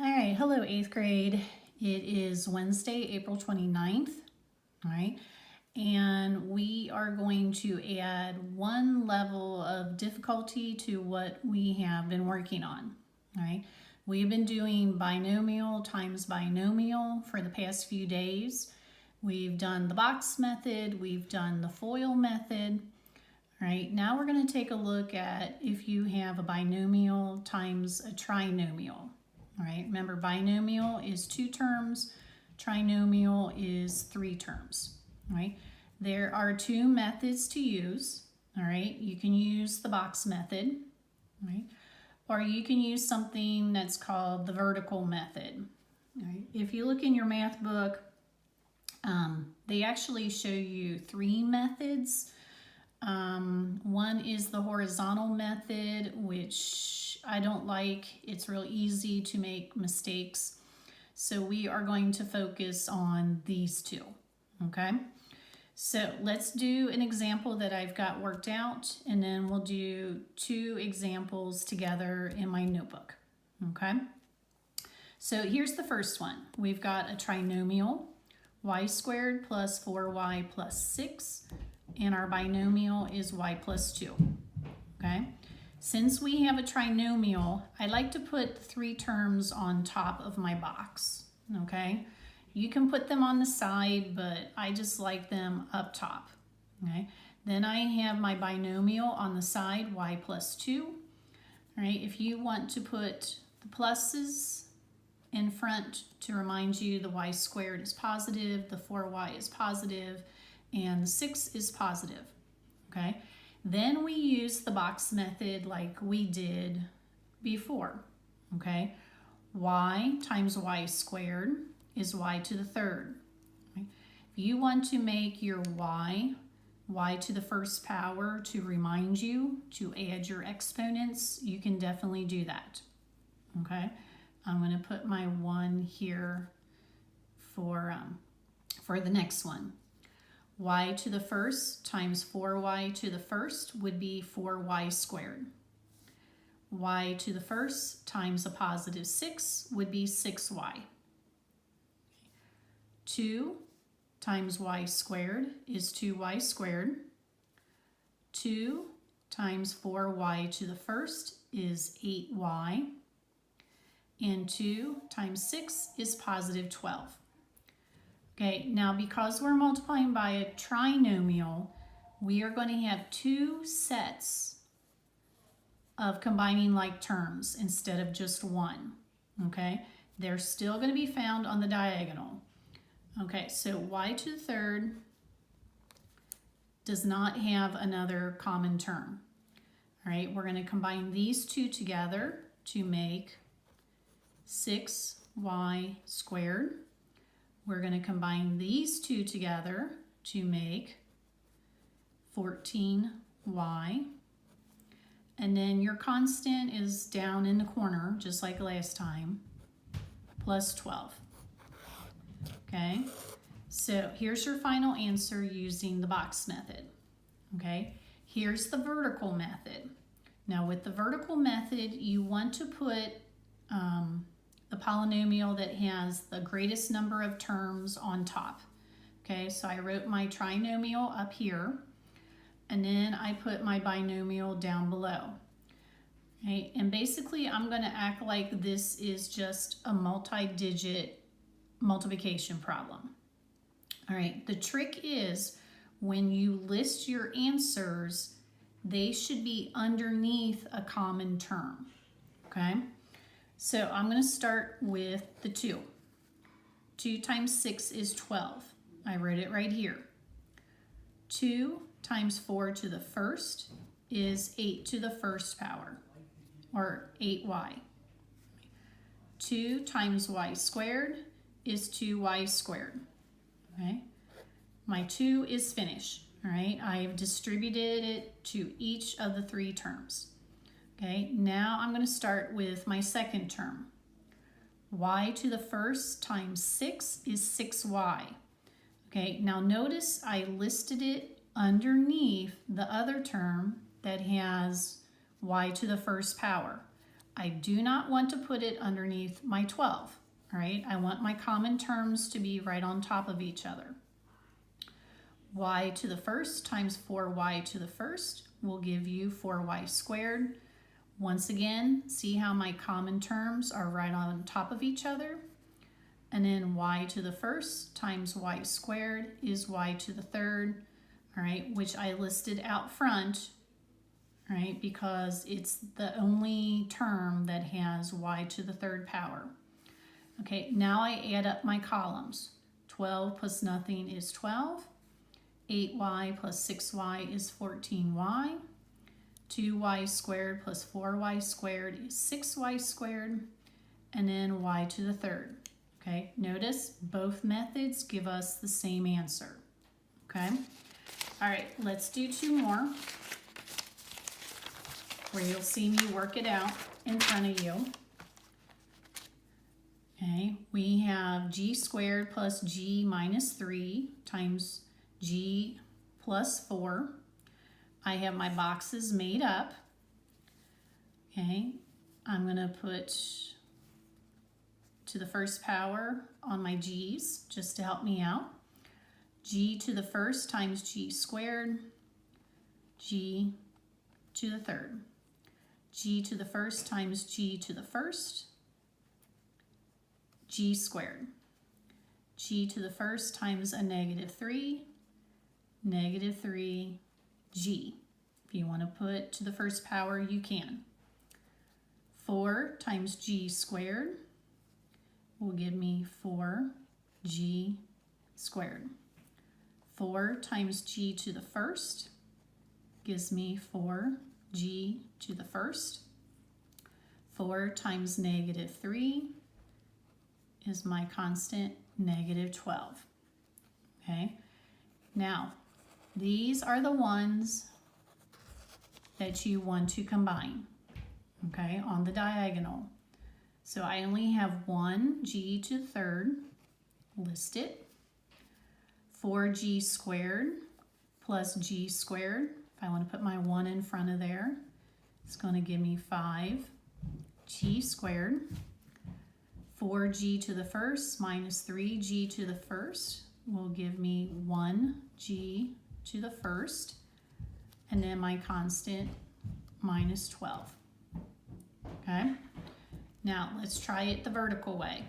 All right, hello 8th grade. It is Wednesday, April 29th, all right? And we are going to add one level of difficulty to what we have been working on, all right? We've been doing binomial times binomial for the past few days. We've done the box method, we've done the FOIL method. All right, now we're going to take a look at if you have a binomial times a trinomial. All right, remember binomial is 2 terms, trinomial is 3 terms. All right, there are 2 methods to use. All right, you can use the box method, right? Or you can use something that's called the vertical method. All right, if you look in your math book, they actually show you 3 methods. One is the horizontal method, which I don't like. It's real easy to make mistakes. So we are going to focus on these 2, okay? So let's do an example that I've got worked out, and then we'll do 2 examples together in my notebook, okay? So here's the first one. We've got a trinomial, y squared plus 4y plus 6. And our binomial is y plus 2, okay? Since we have a trinomial, I like to put 3 terms on top of my box, okay? You can put them on the side, but I just like them up top, okay? Then I have my binomial on the side, y plus 2, all right? If you want to put the pluses in front to remind you the y squared is positive, the 4y is positive, and the 6 is positive, okay? Then we use the box method like we did before, okay? Y times y squared is y to the 3rd. Right? If you want to make your y to the 1st power to remind you to add your exponents, you can definitely do that, okay? I'm gonna put my 1 here for the next one. Y to the 1st times 4y to the 1st would be 4y squared. Y to the 1st times a positive 6 would be 6y. 2 times y squared is 2y squared. 2 times 4y to the 1st is 8y. And 2 times 6 is positive 12. Okay, now because we're multiplying by a trinomial, we are going to have 2 sets of combining like terms instead of just 1, okay? They're still going to be found on the diagonal. Okay, so y to the 3rd does not have another common term. All right, we're going to combine these 2 together to make 6y squared. We're going to combine these 2 together to make 14y. And then your constant is down in the corner, just like last time, plus 12. Okay, so here's your final answer using the box method. Okay, here's the vertical method. Now with the vertical method, you want to put the polynomial that has the greatest number of terms on top. Okay, so I wrote my trinomial up here, and then I put my binomial down below. Okay, and basically I'm going to act like this is just a multi-digit multiplication problem. All right, the trick is when you list your answers, they should be underneath a common term, okay? So I'm going to start with the 2. 2 times 6 is 12. I wrote it right here. 2 times 4 to the 1st is 8 to the 1st power, or 8y. 2 times y squared is 2y squared, okay? My 2 is finished, all right? I've distributed it to each of the 3 terms. Okay, now I'm going to start with my second term. Y to the 1st times 6 is 6y. Okay, now notice I listed it underneath the other term that has y to the 1st power. I do not want to put it underneath my 12, all right? I want my common terms to be right on top of each other. Y to the first times 4y to the first will give you 4y squared. Once again, see how my common terms are right on top of each other? And then y to the first times y squared is y to the third, all right, which I listed out front, right, because it's the only term that has y to the third power. Okay, now I add up my columns. 12 plus nothing is 12. 8y plus 6y is 14y. 2y squared plus 4y squared is 6y squared. And then y to the third. Okay, notice both methods give us the same answer. Okay, all right, let's do two more where you'll see me work it out in front of you. Okay, we have g squared plus g minus 3 times g plus 4. I have my boxes made up. Okay, I'm going to put to the first power on my g's just to help me out. G to the first times g squared, g to the third. G to the first times g to the first, g squared. G to the first times a -3, -3, g. If you want to put to the first power, you can. 4 times g squared will give me 4g squared. 4 times g to the first gives me 4g to the first. 4 times -3 is my constant -12. Okay, now these are the ones that you want to combine, okay, on the diagonal. So I only have 1g to the third listed. 4g squared plus g squared. If I want to put my 1 in front of there, it's going to give me 5g squared. 4g to the first minus 3g to the first will give me 1g to the first, and then my constant -12. Okay, now let's try it the vertical way.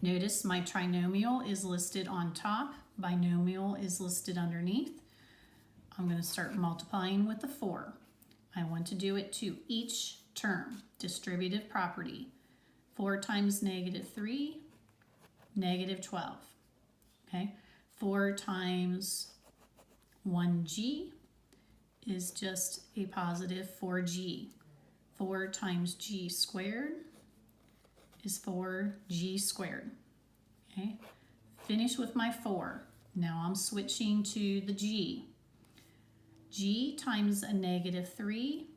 Notice my trinomial is listed on top, binomial is listed underneath. I'm going to start multiplying with the 4. I want to do it to each term, distributive property. 4 times -3, -12. Okay, 4 times 1g is just a positive 4g. 4 times g squared is 4g squared. Okay, finish with my 4. Now I'm switching to the g. G times a -3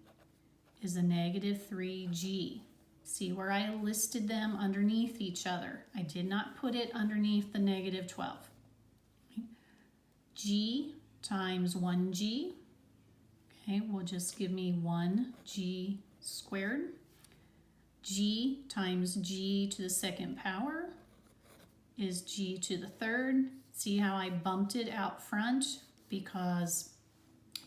is a -3g. See where I listed them underneath each other. I did not put it underneath the -12. Okay. G times 1g, okay, will just give me 1g squared. G times g to the second power is g to the third. See how I bumped it out front? Because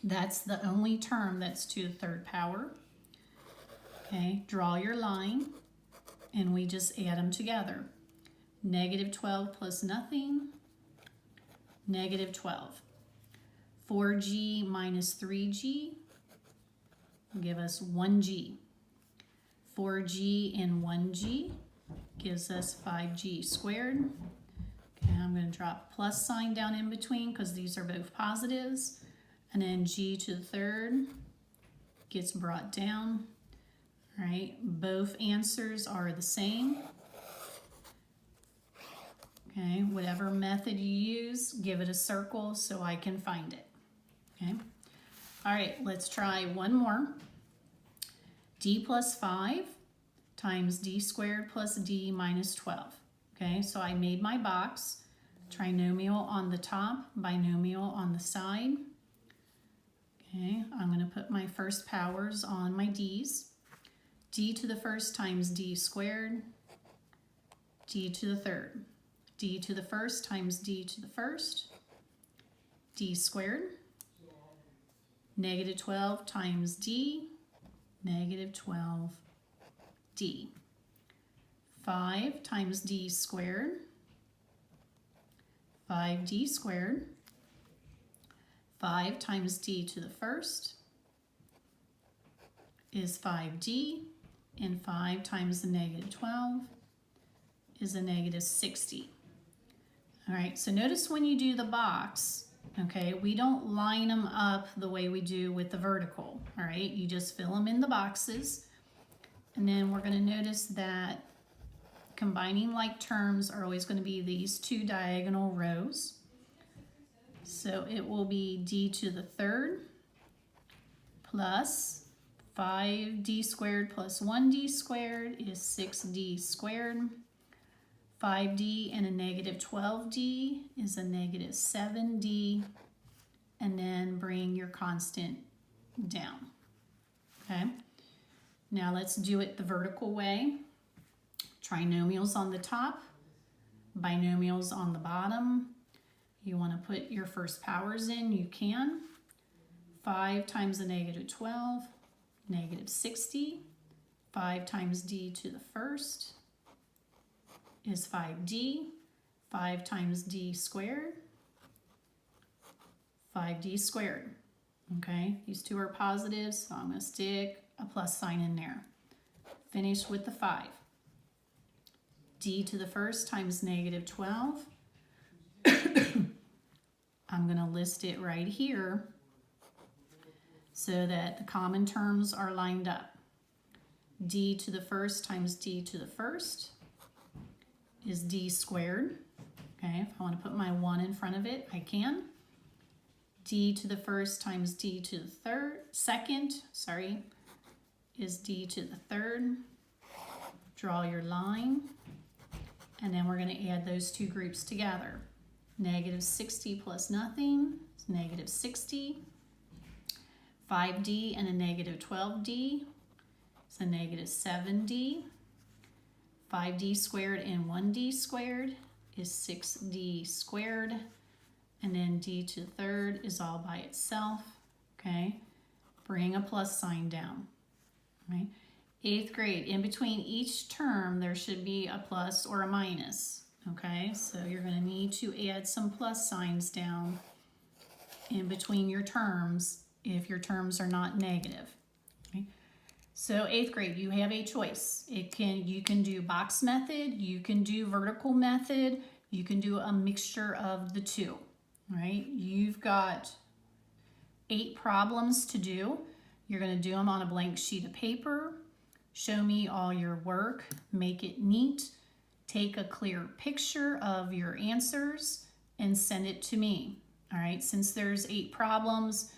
that's the only term that's to the third power. Okay, draw your line, and we just add them together. -12 plus nothing, -12. 4g minus 3g will give us 1g. 4g and 1g gives us 5g squared. Okay, I'm going to drop plus sign down in between because these are both positives. And then g to the third gets brought down. All right, both answers are the same. Okay, whatever method you use, give it a circle so I can find it. Okay, all right, let's try one more. D plus 5 times d squared plus d minus 12. Okay, so I made my box. Trinomial on the top, binomial on the side. Okay, I'm going to put my first powers on my d's. d to the first times d squared, d to the third. D to the first times d to the first, d squared. Negative 12 times d, negative 12d. 5 times d squared, 5d squared. 5 times d to the first is 5d, and 5 times the negative 12 is a negative 60. All right, so notice when you do the box, okay, we don't line them up the way we do with the vertical, all right? You just fill them in the boxes, and then we're gonna notice that combining like terms are always gonna be these two diagonal rows. So it will be d to the third plus 5d squared plus 1d squared is 6d squared. 5d and a negative 12d is a negative 7d, and then bring your constant down, okay? Now let's do it the vertical way. Trinomials on the top, binomials on the bottom. You want to put your first powers in, you can. 5 times a negative 12, negative 60. 5 times d to the first is 5d. 5 times d squared, 5d squared. Okay, these two are positives, so I'm going to stick a plus sign in there. Finish with the 5. D to the first times negative 12. I'm going to list it right here so that the common terms are lined up. D to the first times d to the first is d squared. Okay, if I want to put my 1 in front of it, I can. D to the first times d to the second is d to the third. Draw your line, and then we're going to add those two groups together. Negative 60 plus nothing is negative 60. 5d and a negative 12d is a negative 7d. 5d squared and 1d squared is 6d squared. And then d to the third is all by itself, okay? Bring a plus sign down, right? 8th grade, in between each term, there should be a plus or a minus, okay? So you're gonna need to add some plus signs down in between your terms if your terms are not negative, okay? So 8th grade, you have a choice. You can do box method, you can do vertical method, you can do a mixture of the two, right? You've got 8 problems to do. You're gonna do them on a blank sheet of paper. Show me all your work, make it neat, take a clear picture of your answers and send it to me. All right, since there's 8 problems,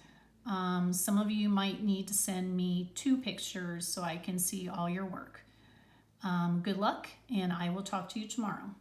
some of you might need to send me 2 pictures so I can see all your work. Good luck, and I will talk to you tomorrow.